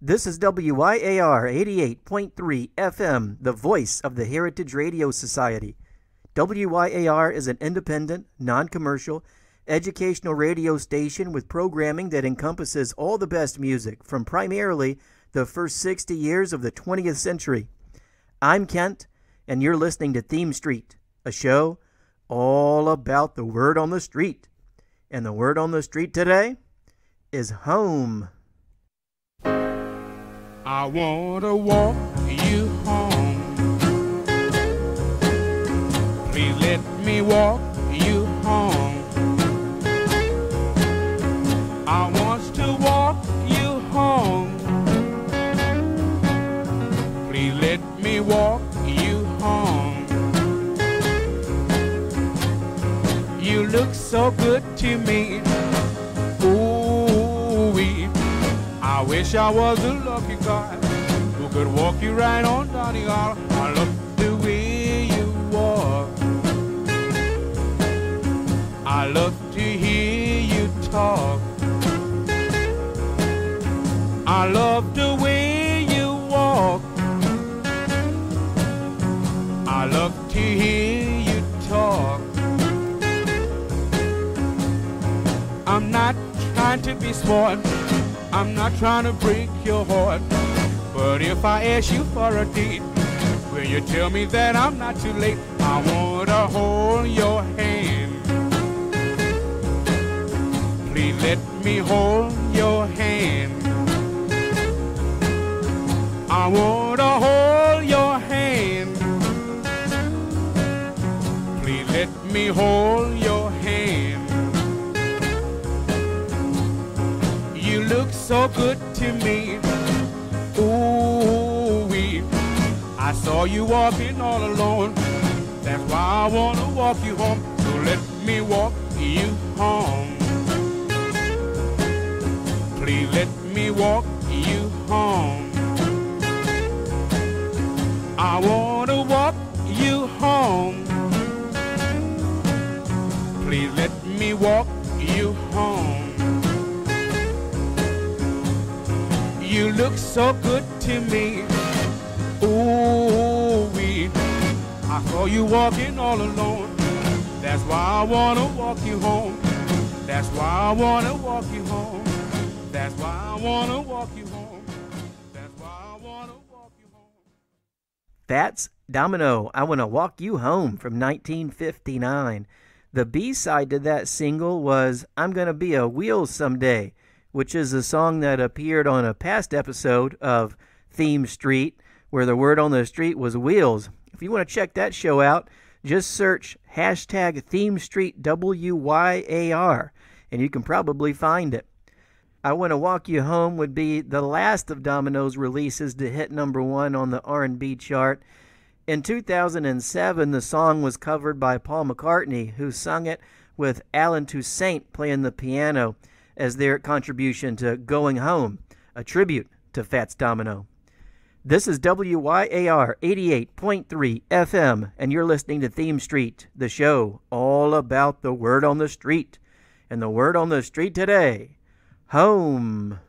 This is WYAR 88.3 FM, the voice of the Heritage Radio Society. WYAR is an independent, non-commercial, educational radio station with programming that encompasses all the best music from primarily the first 60 years of the 20th century. I'm Kent, and you're listening to Theme Street, a show all about the word on the street. And the word on the street today is home. I want to walk you home. Please let me walk you home. I want to walk you home. Please let me walk you home. You look so good to me. Ooh-wee. I wish I was a lucky guy who could walk you right on down the aisle. I love the way you walk. I love to hear you talk. I love the way you walk. I love to hear you talk. I'm not trying to be smart. I'm not trying to break your heart, but if I ask you for a date, will you tell me that I'm not too late? I want to hold your hand. Please let me hold your hand. I want to hold your hand. Please let me hold your hand. You look so good to me. Ooh-wee. I saw you walking all alone. That's why I want to walk you home. So let me walk you home. Please let me walk you home. I want to walk you home. Please let me walk you home. You look so good to me. Ooh-wee. I saw you walking all alone. That's why I want to walk you home. That's why I want to walk you home. That's why I want to walk you home. That's why I want to walk you home. That's Domino, I Want to Walk You Home from 1959. The B-side to that single was I'm Gonna Be a Wheel Someday, which is a song that appeared on a past episode of Theme Street, where the word on the street was wheels. If you want to check that show out, just search hashtag Theme Street WYAR, and you can probably find it. I Want to Walk You Home would be the last of Domino's releases to hit #1 on the R&B chart. In 2007, the song was covered by Paul McCartney, who sung it with Alan Toussaint playing the piano as their contribution to Going Home, a tribute to Fats Domino. This is WYAR 88.3 FM, and you're listening to Theme Street, the show all about the word on the street. And the word on the street today, home.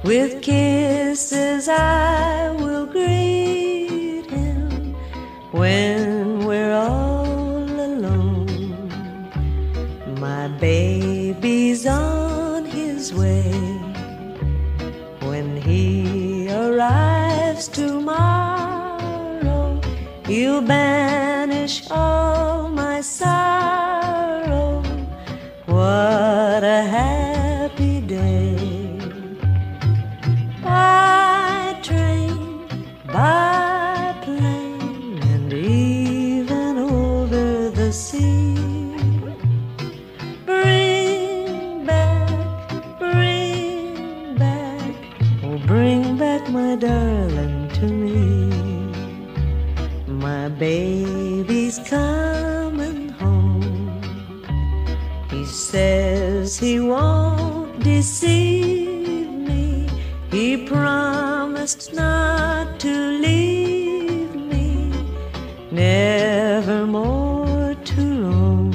With kisses I will greet him when we're all alone. My baby's on his way. When he arrives tomorrow, he'll banish all my sorrow. What a happy day. By train, by plane, and even over the sea. Bring back, oh bring back my darling to me. My baby's coming home. He says he won't deceive me. He promised not to leave me, never more to roam.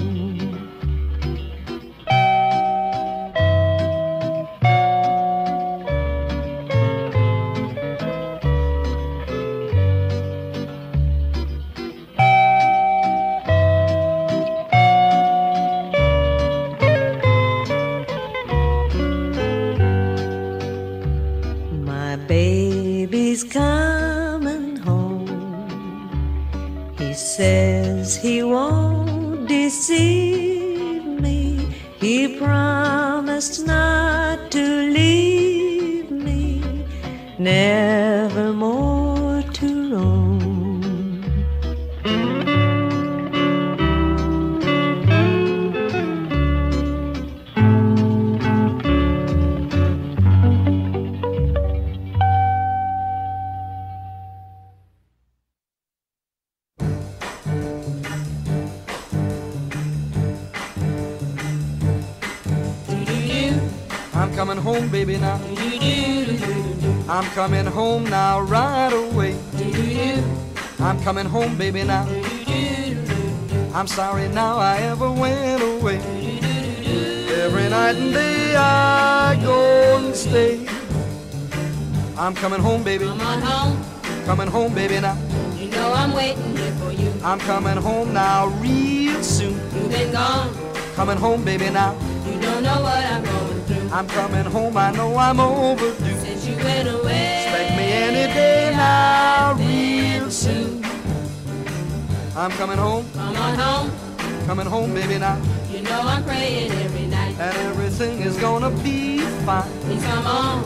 Baby's coming home. He says he won't deceive me. He promised not to leave me, never more to roam. I'm coming home, baby, now. I'm coming home now, right away. I'm coming home, baby, now. I'm sorry now I ever went away. Every night and day I go and stay. I'm coming home, baby. Come on home. Coming home, baby, now. You know I'm waiting here for you. I'm coming home now, real soon. You've been gone. Coming home, baby, now. You don't know what I'm going through. I'm coming home, I know I'm overdue. Since you went away. Expect me any day now, real soon. I'm coming home. Come on home. Coming home, baby, now. You know I'm praying every night. And everything is gonna be fine. Please come on.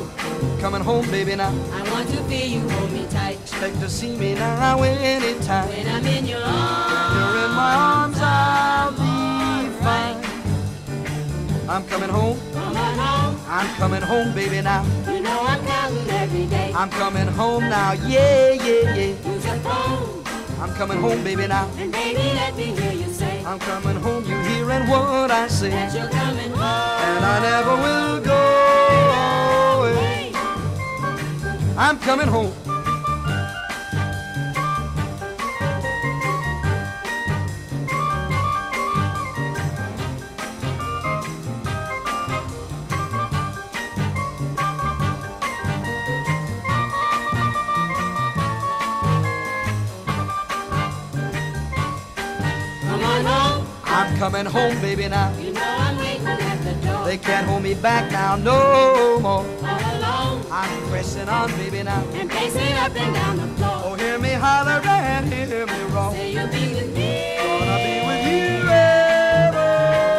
Coming home, baby, now. I want to feel you hold me tight. Expect to see me now anytime. When I'm in your arms. When you're in my arms, I'll be fine. I'm coming home. Come on home. I'm coming home, baby, now. You know I'm counting every day. I'm coming home now, yeah, yeah, yeah. Use your phone. I'm coming home, baby, now. And baby, let me hear you say. I'm coming home, you hearing what I say. That you're coming home. And I never will go away. I'm coming home. I'm coming home, baby, now. You know I'm waiting at the door. They can't hold me back now, no more. All alone. I'm pressing on, baby, now. And pacing up and down the floor. Oh, hear me holler and hear me roar. Say you'll be with me. Gonna be with you evermore.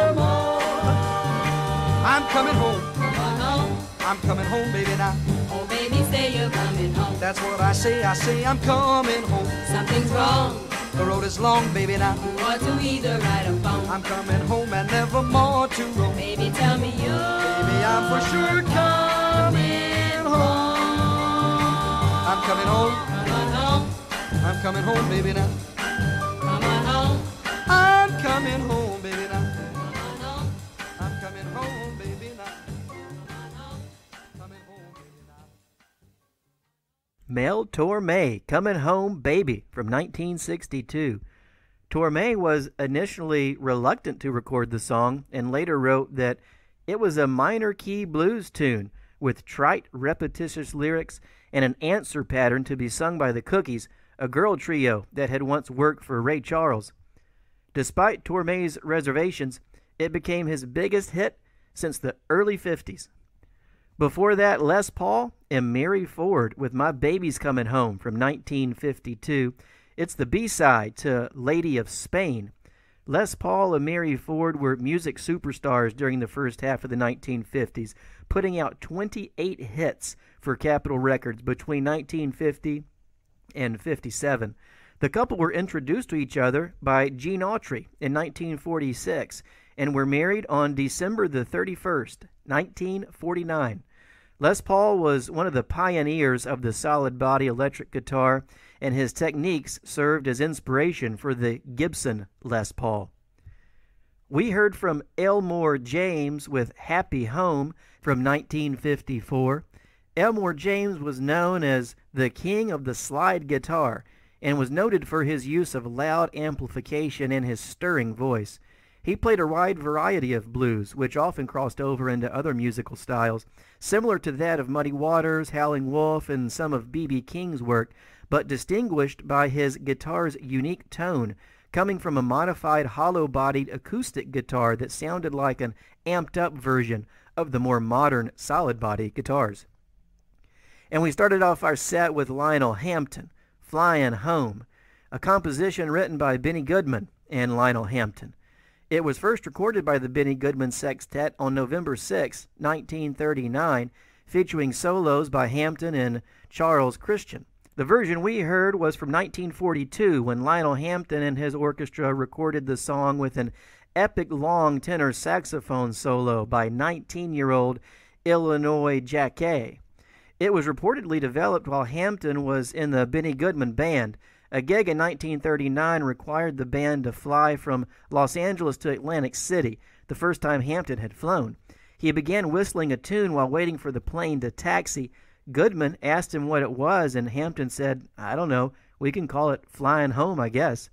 I'm coming home. Come on home. I'm coming home, baby, now. Oh, baby, say you're coming home. That's what I say I'm coming home. Something's wrong. The road is long, baby, now. You ought to either write a phone. I'm coming home and never more to roam. Baby, tell me you. Baby, I'm for sure coming home. I'm coming home. Come on home. I'm coming home, baby, now. Come on home. I'm coming home, baby, now. Come on home. I'm coming home, baby, now. Coming home, baby, now. Mel Torme, Coming Home Baby from 1962. Torme was initially reluctant to record the song and later wrote that it was a minor key blues tune with trite, repetitious lyrics and an answer pattern to be sung by the Cookies, a girl trio that had once worked for Ray Charles. Despite Torme's reservations, it became his biggest hit since the early 50s. Before that, Les Paul and Mary Ford with My Baby's Coming Home from 1952. It's the B-side to Lady of Spain. Les Paul and Mary Ford were music superstars during the first half of the 1950s, putting out 28 hits for Capitol Records between 1950 and 57. The couple were introduced to each other by Gene Autry in 1946 and were married on December the 31st, 1949. Les Paul was one of the pioneers of the solid body electric guitar, and his techniques served as inspiration for the Gibson Les Paul. We heard from Elmore James with Happy Home from 1954. Elmore James was known as the king of the slide guitar and was noted for his use of loud amplification and his stirring voice. He played a wide variety of blues, which often crossed over into other musical styles, similar to that of Muddy Waters, Howlin' Wolf, and some of B.B. King's work, but distinguished by his guitar's unique tone, coming from a modified hollow-bodied acoustic guitar that sounded like an amped-up version of the more modern solid-body guitars. And we started off our set with Lionel Hampton, Flyin' Home, a composition written by Benny Goodman and Lionel Hampton. It was first recorded by the Benny Goodman Sextet on November 6, 1939, featuring solos by Hampton and Charles Christian. The version we heard was from 1942 when Lionel Hampton and his orchestra recorded the song with an epic long tenor saxophone solo by 19-year-old Illinois Jacquet. It was reportedly developed while Hampton was in the Benny Goodman Band. A gig in 1939 required the band to fly from Los Angeles to Atlantic City, the first time Hampton had flown. He began whistling a tune while waiting for the plane to taxi. Goodman asked him what it was, and Hampton said, "I don't know, we can call it Flyin' Home, I guess."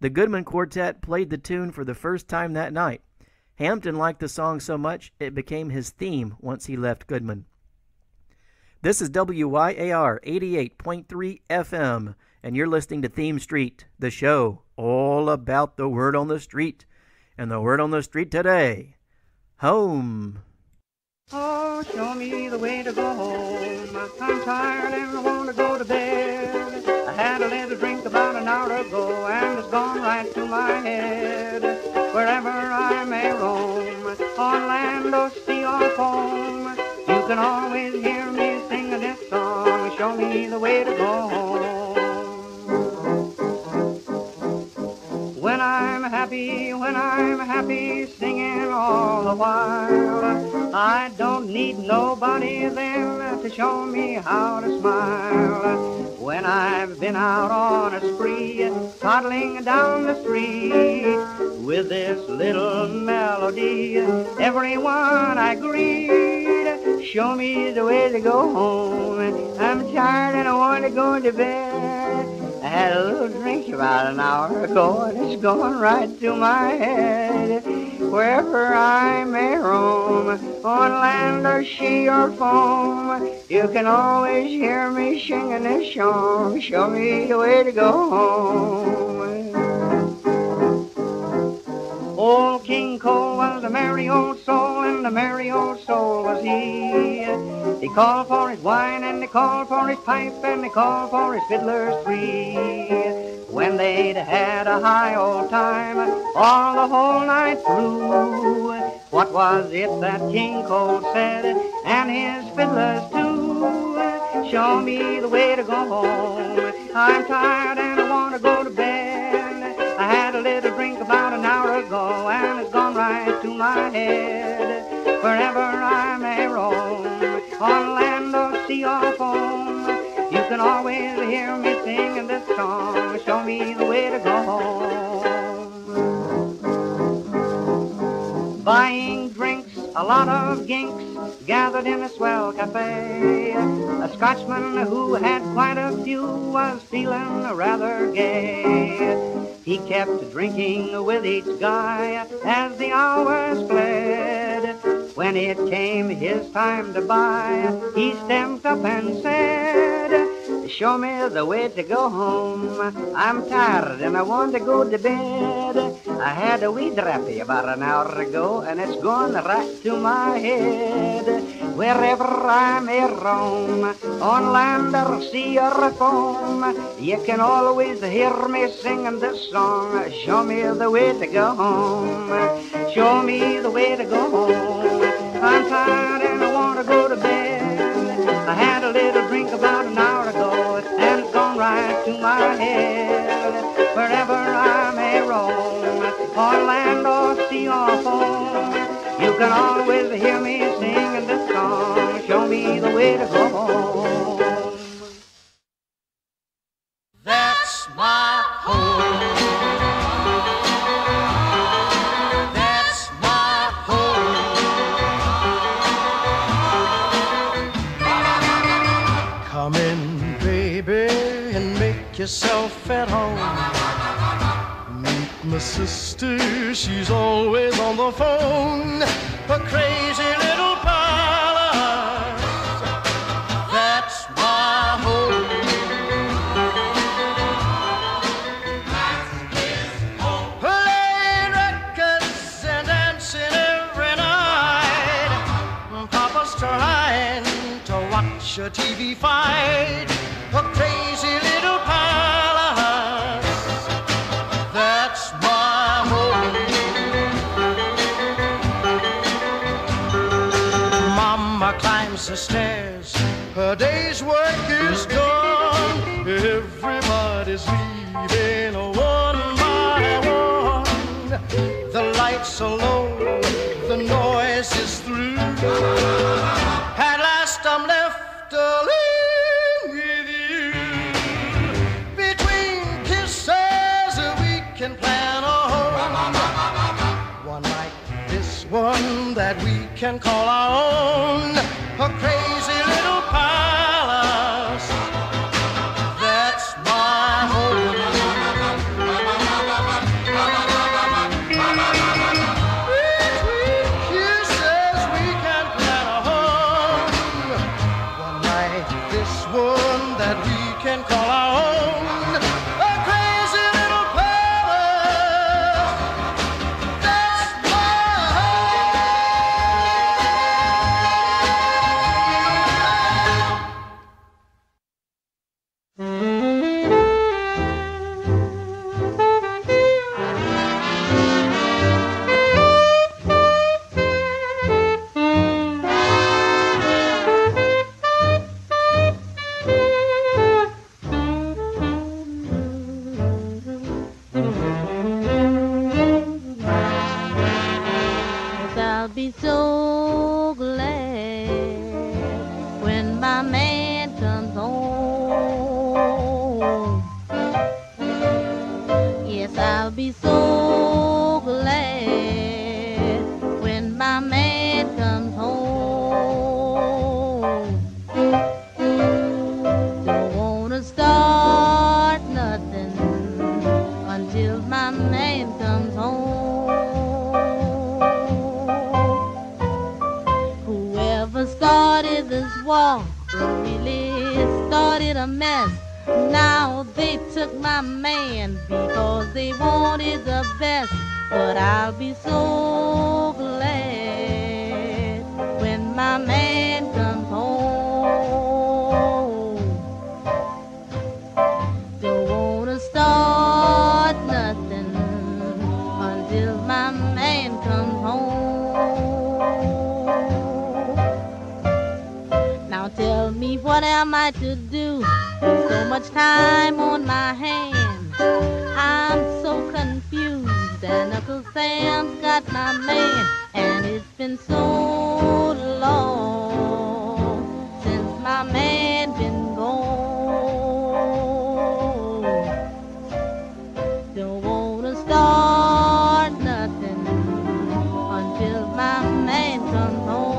The Goodman Quartet played the tune for the first time that night. Hampton liked the song so much, it became his theme once he left Goodman. This is WYAR 88.3 FM, and you're listening to Theme Street, the show all about the word on the street. And the word on the street today, home. Oh, show me the way to go home. I'm tired and I want to go to bed. I had a little drink about an hour ago and it's gone right to my head. Wherever I may roam, on land or sea or foam, you can always hear me singing this song. Show me the way to go home. When I'm happy, singing all the while, I don't need nobody then to show me how to smile. When I've been out on a spree, toddling down the street, with this little melody, everyone I greet, show me the way to go home. I'm tired and I want to go to bed. I had a little drink about an hour ago and it's going right to my head. Wherever I may roam, on land or sea or foam, you can always hear me singing this song. Show me the way to go home. Old King Cole was a merry old soul, and a merry old soul was he. He called for his wine, and he called for his pipe, and he called for his fiddlers three. When they'd had a high old time, all the whole night through, what was it that King Cole said, and his fiddlers too? Show me the way to go home. I'm tired and I want to go to bed. I had a little drink about an hour ago and it's gone right to my head. Wherever I may roam, on land or sea or foam, you can always hear me singing this song. Show me the way to go home. Buying drinks, a lot of ginks gathered in a swell cafe. A Scotchman who had quite a few was feeling rather gay. He kept drinking with each guy as the hours fled. When it came his time to buy, he stamped up and said, show me the way to go home. I'm tired and I want to go to bed. I had a wee drappy about an hour ago, and it's gone right to my head. Wherever I may roam, on land or sea or foam, you can always hear me singing this song. Show me the way to go home. Show me the way to go home. I'm tired and I want to go to bed. I had a little drink about an hour ago, and it's gone right to my head. Wherever I may roam, on land or sea or foam, you can always hear me singing this song. Show me the way to go home. That's my home. That's my home. Come in, baby, and make yourself at home. Meet my sister, she's always on the phone. Her crazy little palace. That's my home. Playing records and dancing every night. Papa's trying to watch a TV fight. A crazy little palace. That's my home. Mama climbs the stairs. Her day's work is done. Everybody's leaving one by one. The lights are low. The noise is through. At last I'm left alone with you. Between kisses we can plan a home. One like this one that we can call our own. A crazy little palace. That's my home. Between kisses we can plan a home. One like this one that we can call our own. A crazy little palace. That's my I'll be so glad when my man comes home. Yes, I'll be so glad when my man comes home. Don't wanna start nothing until my man comes home. Whoever started this war really started a mess. Now they took my man because they wanted the best. But I'll be so glad when my man comes home. Don't wanna start nothing until my man comes home. Now tell me, what am I to do? With so much time on my hand, I'm so confused. And Uncle Sam's got my man, and it's been so long since my man been gone. Don't wanna start nothing until my man comes home.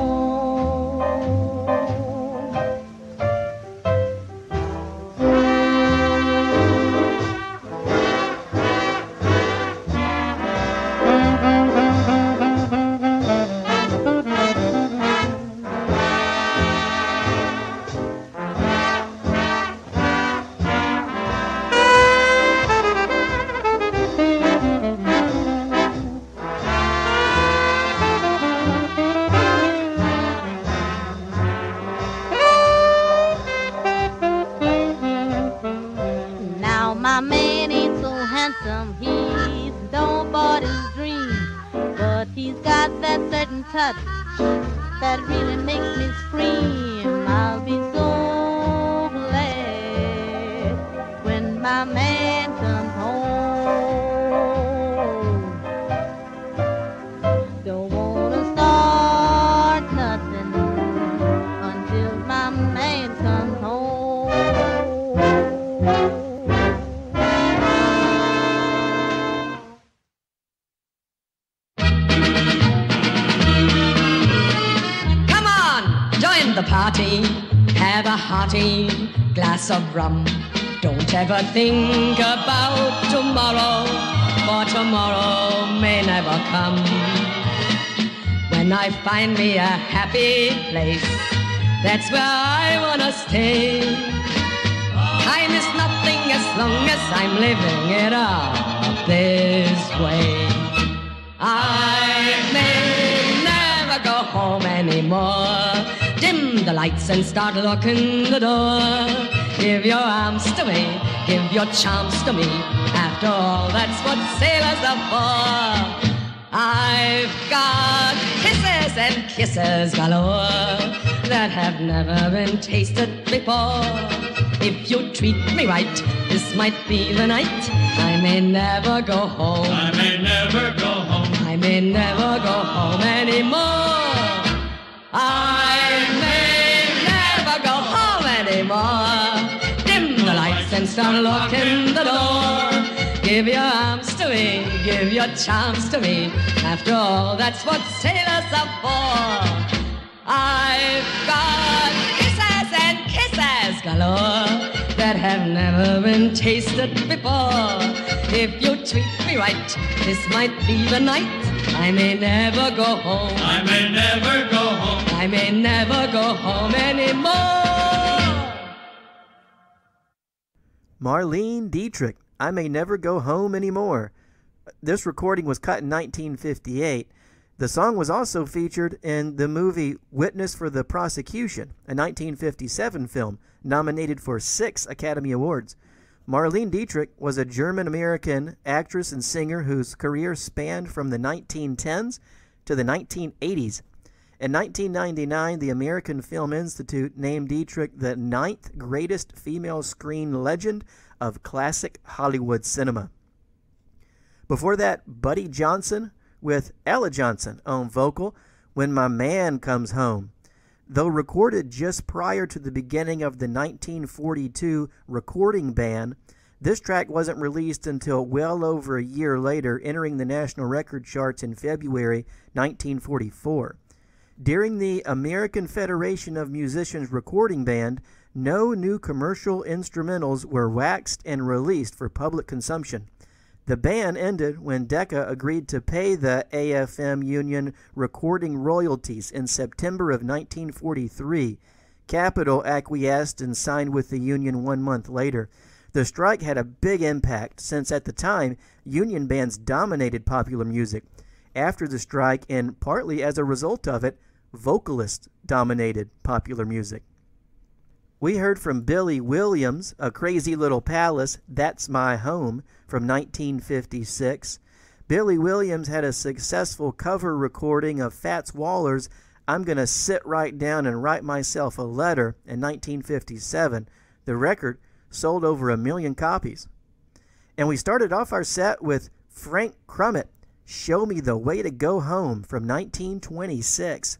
me scream. I'll be so glad when my man comes home. Don't wanna start nothing until my man comes home. Come on, join the party, have a hearty glass of rum. Don't ever think about tomorrow, for tomorrow may never come. When I find me a happy place, that's where I wanna stay. Time is nothing as long as I'm living it up this way. I may never go home anymore. Dim the lights and start locking the door. Give your arms to me, give your charms to me. After all, that's what sailors are for. I've got kisses and kisses galore that have never been tasted before. If you treat me right, this might be the night. I may never go home. I may never go home. I may never go home anymore. I may never go home anymore. Dim the lights and start locking the door. Give your arms to me, give your charms to me. After all, that's what sailors are for. I've got kisses and kisses galore that have never been tasted before. If you treat me right, this might be the night. I may never go home. I may never go home. I may never go home anymore. Marlene Dietrich, I May Never Go Home Anymore. This recording was cut in 1958. The song was also featured in the movie Witness for the Prosecution, a 1957 film nominated for 6 Academy Awards. Marlene Dietrich was a German-American actress and singer whose career spanned from the 1910s to the 1980s. In 1999, the American Film Institute named Dietrich the 9th greatest female screen legend of classic Hollywood cinema. Before that, Buddy Johnson with Ella Johnson on vocal, When My Man Comes Home. Though recorded just prior to the beginning of the 1942 recording ban, this track wasn't released until well over a year later, entering the national record charts in February 1944. During the American Federation of Musicians recording ban, no new commercial instrumentals were waxed and released for public consumption. The ban ended when Decca agreed to pay the AFM union recording royalties in September of 1943. Capitol acquiesced and signed with the union 1 month later. The strike had a big impact since at the time, union bands dominated popular music. After the strike, and partly as a result of it, vocalists dominated popular music. We heard from Billy Williams, A Crazy Little Palace, That's My Home, from 1956. Billy Williams had a successful cover recording of Fats Waller's I'm Gonna Sit Right Down and Write Myself a Letter in 1957. The record sold over 1 million copies. And we started off our set with Frank Crummett, Show Me the Way to Go Home, from 1926.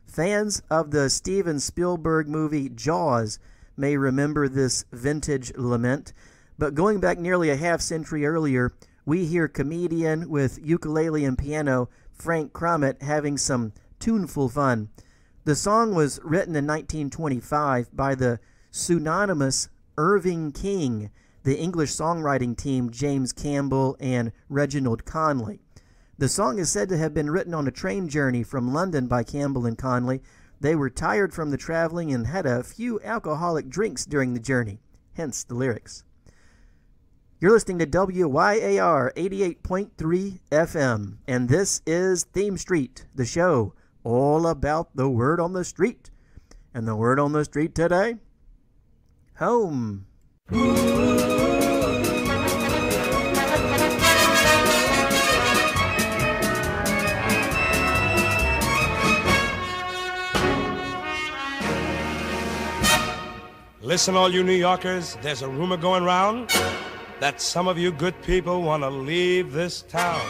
Fans of the Steven Spielberg movie Jaws may remember this vintage lament, but going back nearly a half-century earlier, we hear comedian with ukulele and piano Frank Crummett having some tuneful fun. The song was written in 1925 by the pseudonymous Irving King, the English songwriting team James Campbell and Reginald Conley. The song is said to have been written on a train journey from London by Campbell and Conley. They were tired from the traveling and had a few alcoholic drinks during the journey, hence the lyrics. You're listening to WYAR 88.3 FM, and this is Theme Street, the show all about the word on the street. And the word on the street today? Home. Listen, all you New Yorkers, there's a rumor going round that some of you good people want to leave this town.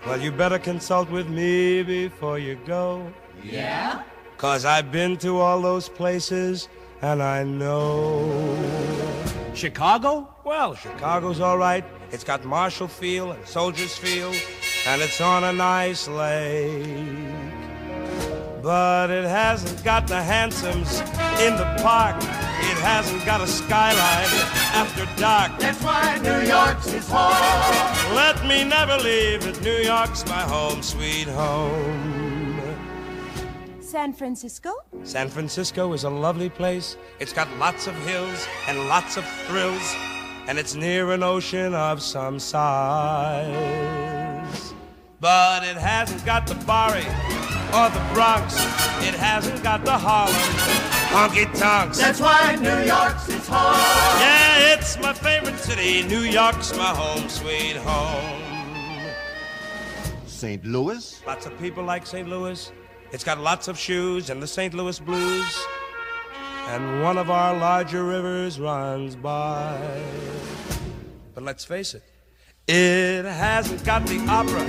Well, you better consult with me before you go. Yeah? 'Cause I've been to all those places and I know. Chicago? Well, Chicago's all right. It's got Marshall Field and Soldiers Field, and it's on a nice lake. But it hasn't got the handsoms in the park. It hasn't got a skyline after dark. That's why New York's his home. Let me never leave it. New York's my home, sweet home. San Francisco? San Francisco is a lovely place. It's got lots of hills and lots of thrills, and it's near an ocean of some size. But it hasn't got the Bari or the Bronx. It hasn't got the Harlem honky-tonks. That's why New York's his home. Yeah, it's my favorite city. New York's my home, sweet home. St. Louis? Lots of people like St. Louis. It's got lots of shoes and the St. Louis blues. And one of our larger rivers runs by. But let's face it, it hasn't got the opera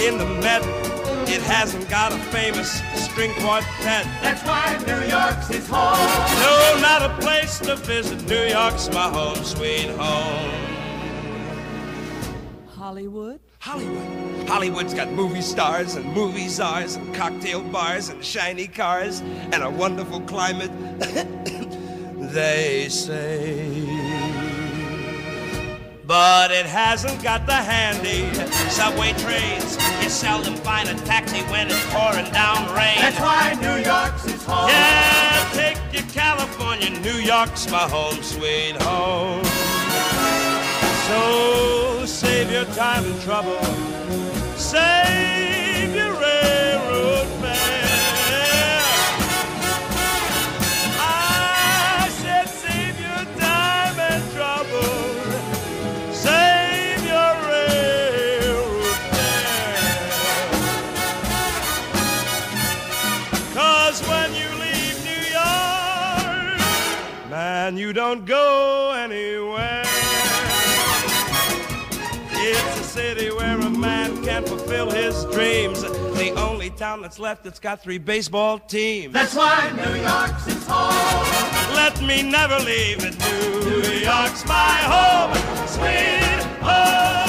in the Met. It hasn't got a famous string quartet. That's why New York's his home. No, not a place to visit. New York's my home, sweet home. Hollywood? Hollywood's got movie stars and movie czars and cocktail bars and shiny cars and a wonderful climate, they say. But it hasn't got the handy subway trains. You seldom find a taxi when it's pouring down rain. That's why New York's his home. Yeah, take you California. New York's my home, sweet home. So save your time and trouble. Save your railroad fare. I said save your time and trouble. Save your railroad fare. 'Cause when you leave New York, man, you don't go anywhere. It's a city where a man can fulfill his dreams. The only town that's left that's got 3 baseball teams. That's why New York's his home. Let me never leave it. New York's my home, sweet home.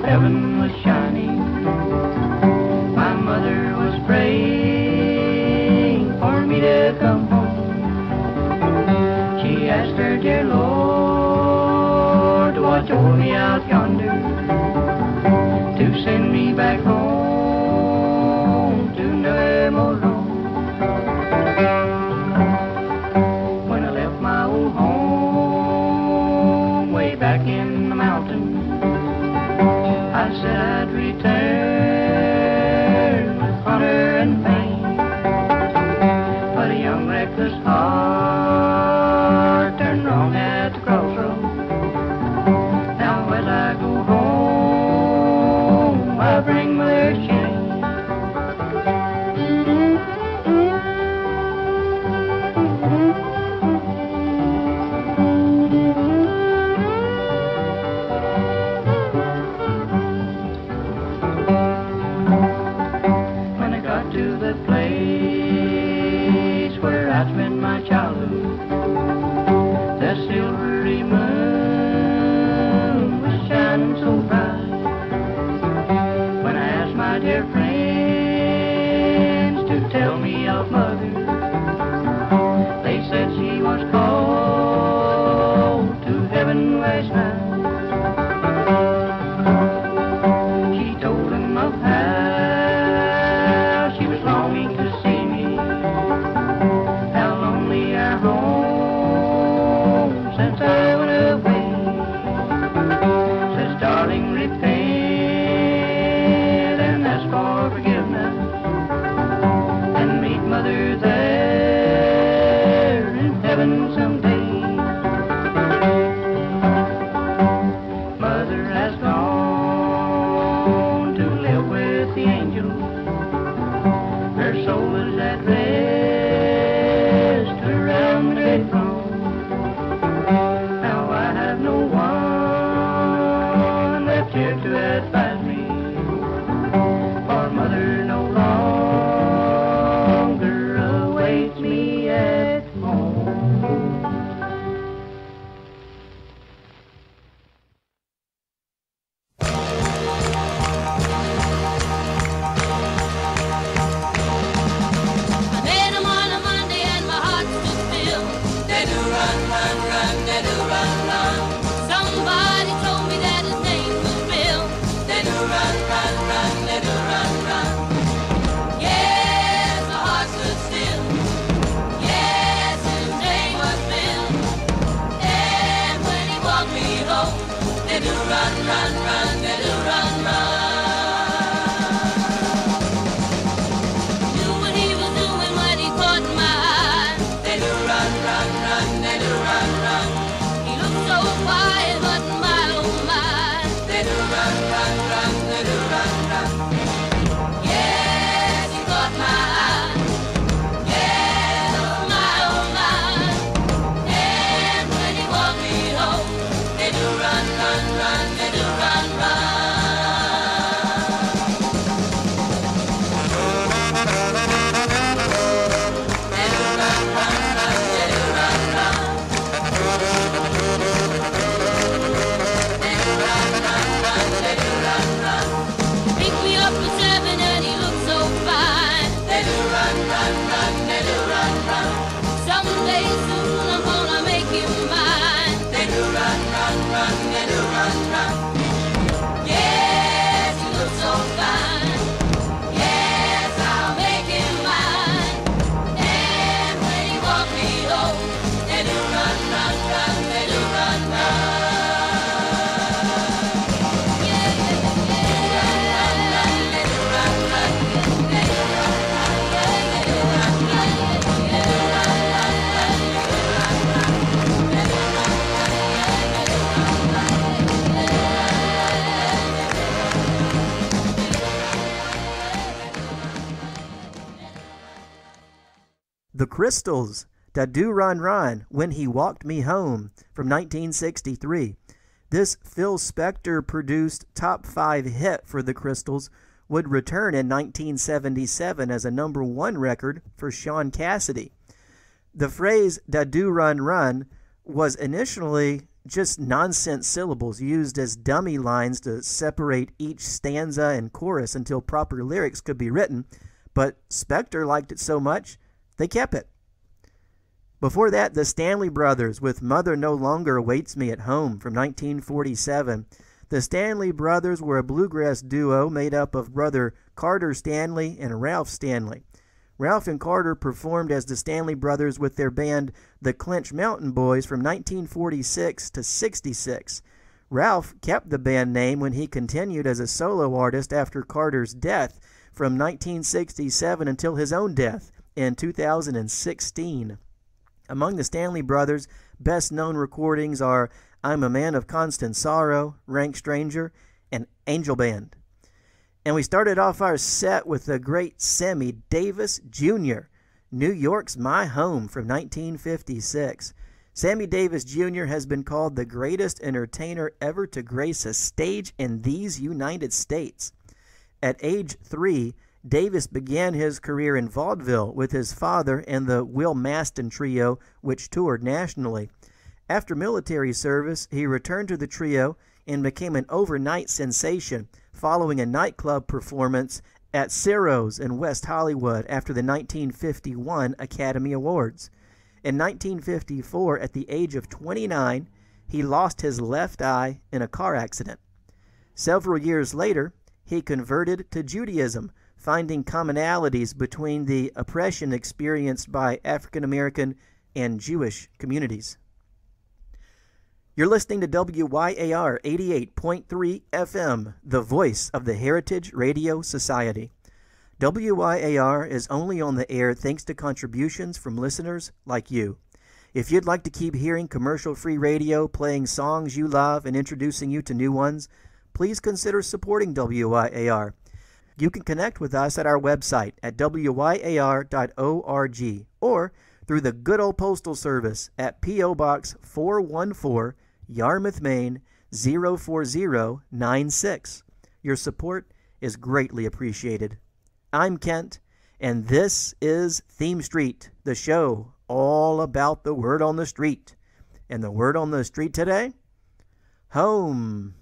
Heaven was shining. My mother was praying for me to come home. She asked her dear Lord to watch over me out yonder, to send me back home to never more roam. When I left my old home way back in the mountains, I said I'd return with honor and fame, but a young reckless heart turned wrong at the crossroads. Now as I go home, I bring their shame. The Crystals, Da Do Run Run, When He Walked Me Home from 1963. This Phil Spector-produced top 5 hit for the Crystals would return in 1977 as a number 1 record for Sean Cassidy. The phrase "Da Do Run Run" was initially just nonsense syllables used as dummy lines to separate each stanza and chorus until proper lyrics could be written, but Spector liked it so much, they kept it. Before that, the Stanley Brothers with "Mother No Longer Awaits Me at Home" from 1947. The Stanley Brothers were a bluegrass duo made up of brother Carter Stanley and Ralph Stanley. Ralph and Carter performed as the Stanley Brothers with their band the Clinch Mountain Boys from 1946 to 66. Ralph kept the band name when he continued as a solo artist after Carter's death from 1967 until his own death in 2016. Among the Stanley Brothers' best-known recordings are "I'm a Man of Constant Sorrow," "Rank Stranger," and "Angel Band." And we started off our set with the great Sammy Davis Jr., "New York's My Home" from 1956. Sammy Davis Jr. has been called the greatest entertainer ever to grace a stage in these United States. At age 3, Davis began his career in vaudeville with his father and the Will Maston Trio, which toured nationally. After military service, he returned to the trio and became an overnight sensation following a nightclub performance at Ciro's in West Hollywood after the 1951 Academy Awards. In 1954, at the age of 29, he lost his left eye in a car accident. Several years later, he converted to Judaism, finding commonalities between the oppression experienced by African American and Jewish communities. You're listening to WYAR 88.3 FM, the voice of the Heritage Radio Society. WYAR is only on the air thanks to contributions from listeners like you. If you'd like to keep hearing commercial-free radio, playing songs you love, and introducing you to new ones, please consider supporting WYAR. You can connect with us at our website at wyar.org or through the good old postal service at P.O. Box 414, Yarmouth, Maine 04096. Your support is greatly appreciated. I'm Kent, and this is Theme Street, the show all about the word on the street. And the word on the street today? Home.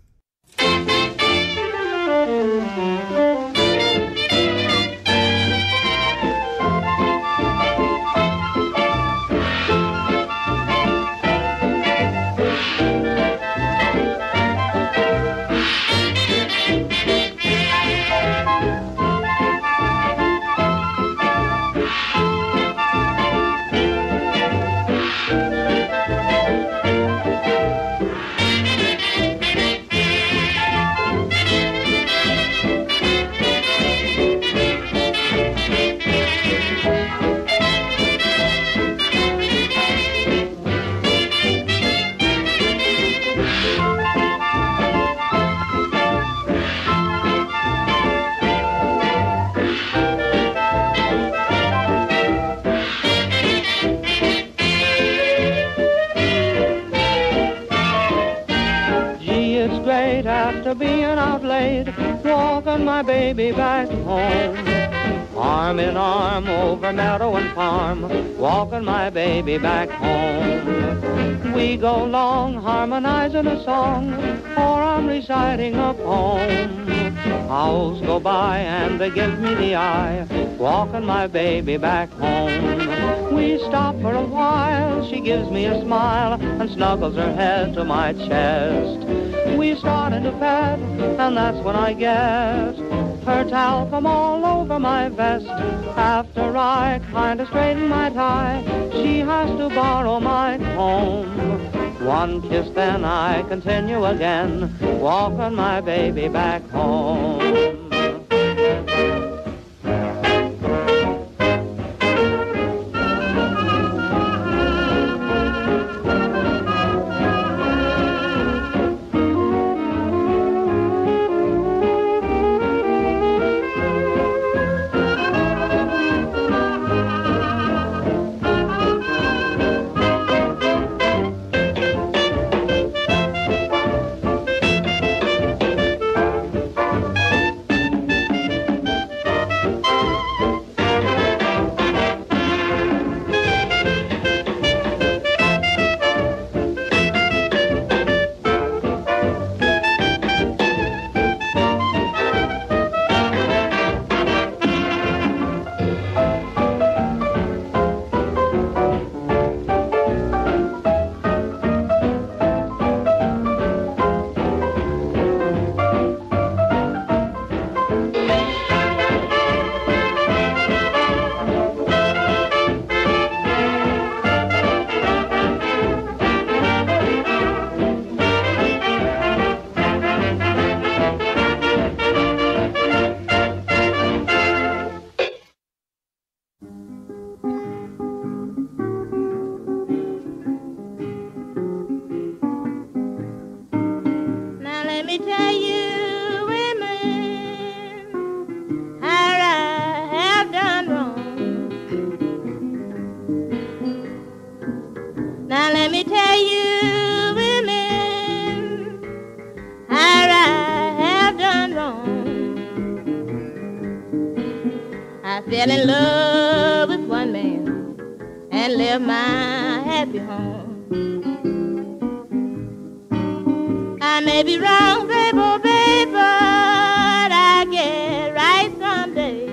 After being out late, walking my baby back home. Arm in arm over meadow and farm, walking my baby back home. We go long harmonizing a song, or I'm reciting a poem. Hours go by and they give me the eye, walking my baby back home. We stop for a while, she gives me a smile and snuggles her head to my chest. We start into bed, and that's when I get her talcum all over my vest. After I kind of straighten my tie, she has to borrow my comb. One kiss, then I continue again, walking my baby back home. tell you women how I have done wrong. I fell in love with one man and left my happy home. I may be wrong, babe, oh babe, but I get right someday.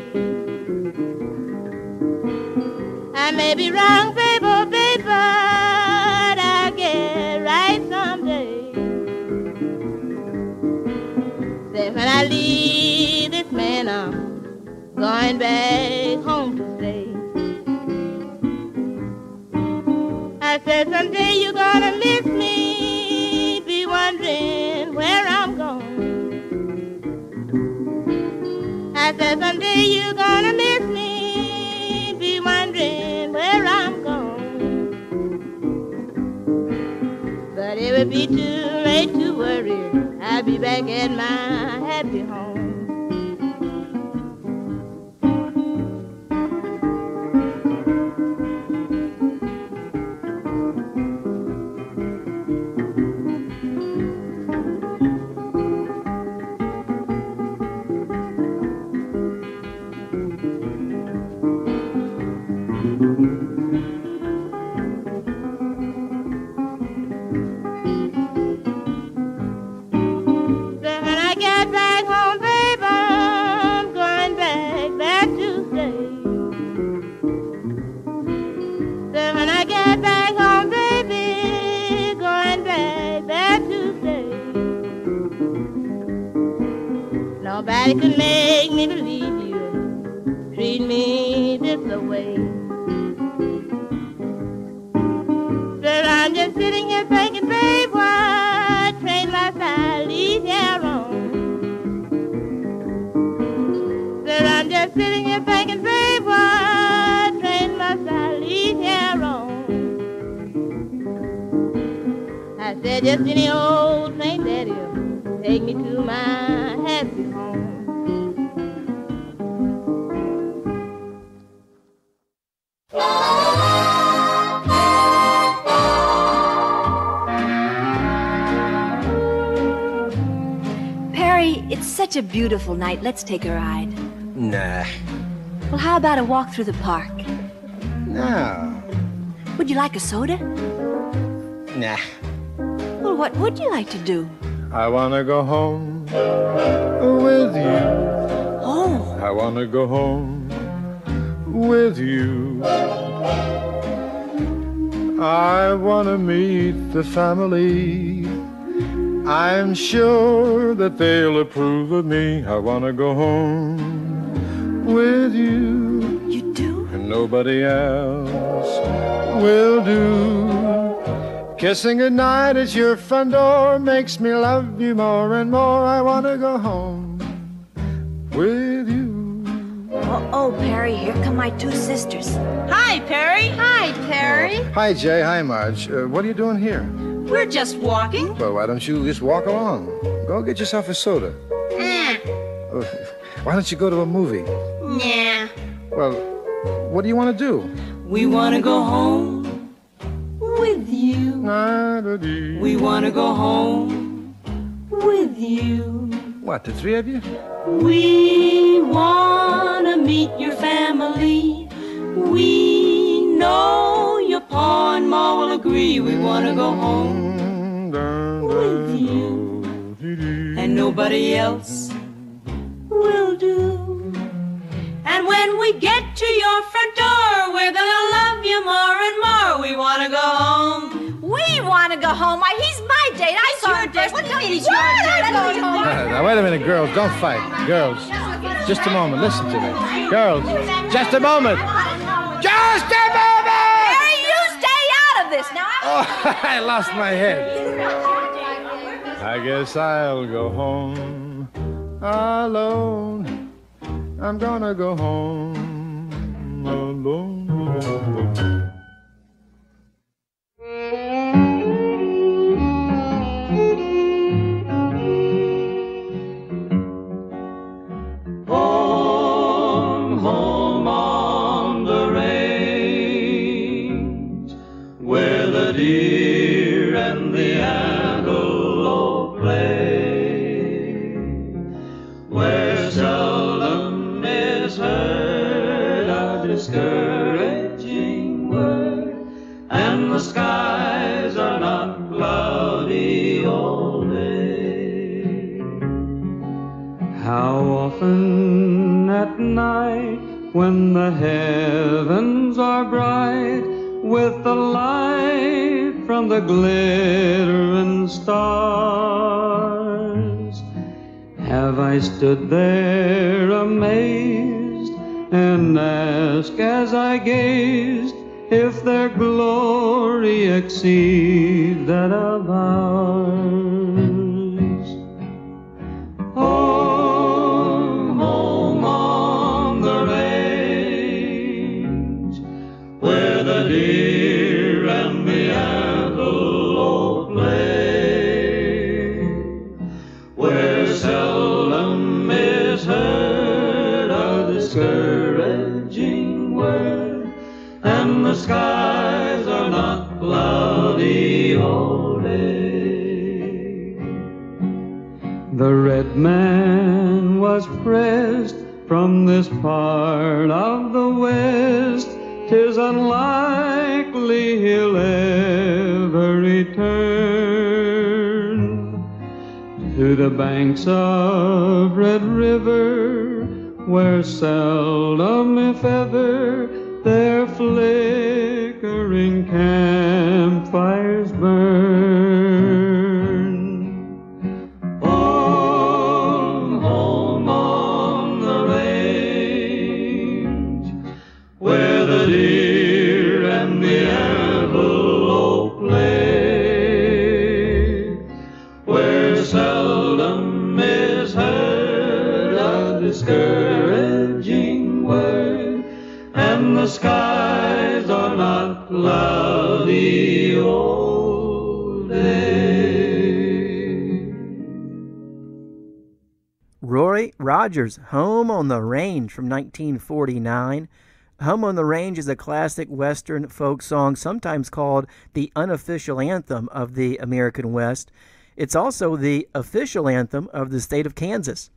I may be wrong, babe, oh babe, but I get right someday. Say when I leave this man, I'm going back home to stay. I said someday you're gonna miss me, be wondering where I'm going. I said someday you're gonna miss me, be wondering where I'm going. But it would be too late to worry, I'll be back at my happy home. Nobody could make me believe you treat me this way. But I'm just sitting here thinking, babe, what train must I leave here on? But I'm just sitting here thinking, babe, what train must I leave here on? I said just any old train daddy'll take me to my happy home. Perry, it's such a beautiful night. Let's take a ride. Nah. Well, how about a walk through the park? No. Would you like a soda? Nah. Well, what would you like to do? I wanna go home with you. Oh. I wanna go home with you. I wanna meet the family. I'm sure that they'll approve of me. I wanna go home with you. You do? And nobody else will do. Kissing goodnight at your front door makes me love you more and more. I wanna go home with you. Oh, Perry, here come my two sisters. Hi, Perry. Hi, Perry. Hi, Jay. Hi, Marge. What are you doing here? We're just walking. Well, why don't you just walk along? Go get yourself a soda. Why don't you go to a movie? Nah. Well, what do you want to do? We want to go home with you. We want to go home with you. What, the three of you? We want to meet your family. We know your pa and ma will agree. We want to go home with you. And nobody else will do. And when we get to your front door, we're gonna love you more and more. We want to go home. We want to go home. Why, he's my date. I saw him first. What do you mean he's your date? Now, wait a minute, girls. Don't fight. Girls, just a moment. Listen to me. Girls, just a moment. Just a moment! Perry, you stay out of this. Now, Oh, I lost my head. I guess I'll go home alone. I'm gonna go home alone. Home, home on the range, where the deer discouraging word, and the skies are not cloudy all day. How often at night, when the heavens are bright with the light from the glittering stars, have I stood there amazed and asked as I gazed if their glory exceeds that of ours. Home, home on the range, where the deer and the antelope play, where seldom is heard a discouraging word, and the skies are not cloudy all day. The red man was pressed from this part of the West. 'Tis unlikely he'll ever return to the banks of Red River, where seldom, if ever, their flickering campfires burn. Home, home on the range, where the deer and the antelope play, where seldom is heard a discouraging word, and the skies are not cloudy all day. Roy Rogers, Home on the Range from 1949. Home on the Range is a classic Western folk song, sometimes called the unofficial anthem of the American West. It's also the official anthem of the state of Kansas.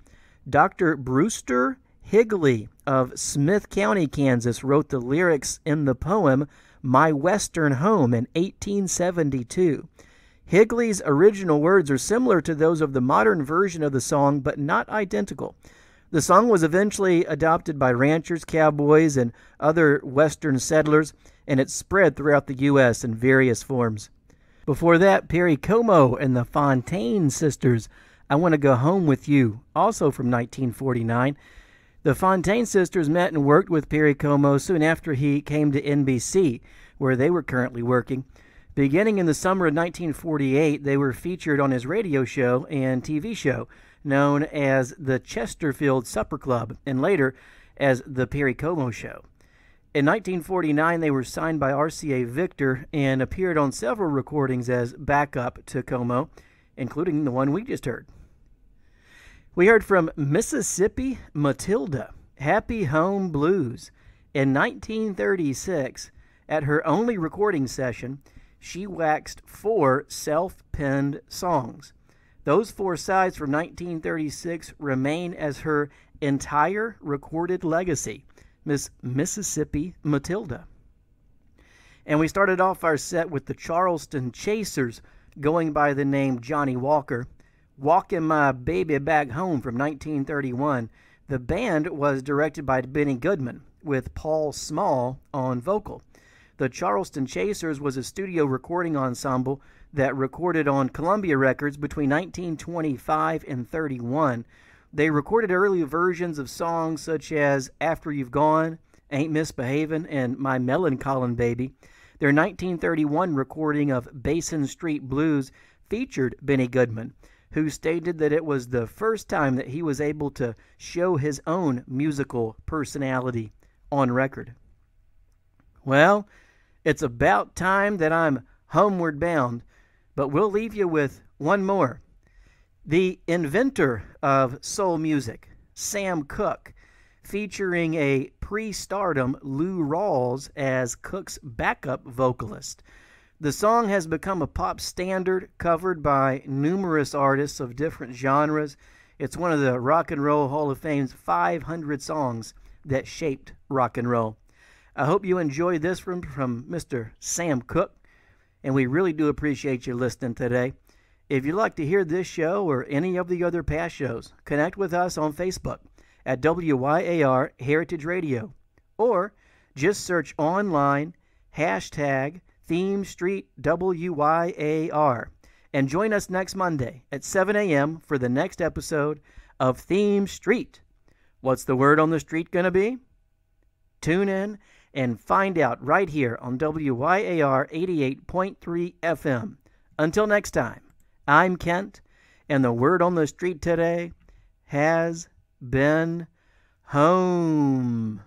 Dr. Brewster Higley of Smith County, Kansas, wrote the lyrics in the poem My Western Home in 1872. Higley's original words are similar to those of the modern version of the song, but not identical. The song was eventually adopted by ranchers, cowboys, and other Western settlers, and it spread throughout the U.S. in various forms. Before that, Perry Como and the Fontaine Sisters, I Want to Go Home with You, also from 1949. The Fontaine Sisters met and worked with Perry Como soon after he came to NBC, where they were currently working. Beginning in the summer of 1948, they were featured on his radio show and TV show, known as the Chesterfield Supper Club, and later as the Perry Como Show. In 1949, they were signed by RCA Victor and appeared on several recordings as backup to Como, including the one we just heard. We heard from Mississippi Matilda, Happy Home Blues. In 1936, at her only recording session, she waxed 4 self-penned songs. Those 4 sides from 1936 remain as her entire recorded legacy, Miss Mississippi Matilda. And we started off our set with the Charleston Chasers, going by the name Johnny Walker, Walking My Baby Back Home from 1931. The band was directed by Benny Goodman, with Paul Small on vocal. The Charleston Chasers was a studio recording ensemble that recorded on Columbia Records between 1925 and 31. They recorded early versions of songs such as After You've Gone, Ain't Misbehavin', and My Melancholy Baby. Their 1931 recording of Basin Street Blues featured Benny Goodman, who stated that it was the first time that he was able to show his own musical personality on record. Well, it's about time that I'm homeward bound, but we'll leave you with one more. The inventor of soul music, Sam Cooke, featuring a pre-stardom Lou Rawls as Cooke's backup vocalist. The song has become a pop standard covered by numerous artists of different genres. It's one of the Rock and Roll Hall of Fame's 500 songs that shaped rock and roll. I hope you enjoyed this from Mr. Sam Cooke, and we really do appreciate you listening today. If you'd like to hear this show or any of the other past shows, connect with us on Facebook at WYAR Heritage Radio, or just search online hashtag Theme Street WYAR, and join us next Monday at 7 a.m. for the next episode of Theme Street. What's the word on the street going to be? Tune in and find out right here on WYAR 88.3 FM. Until next time, I'm Kent, and the word on the street today has been home.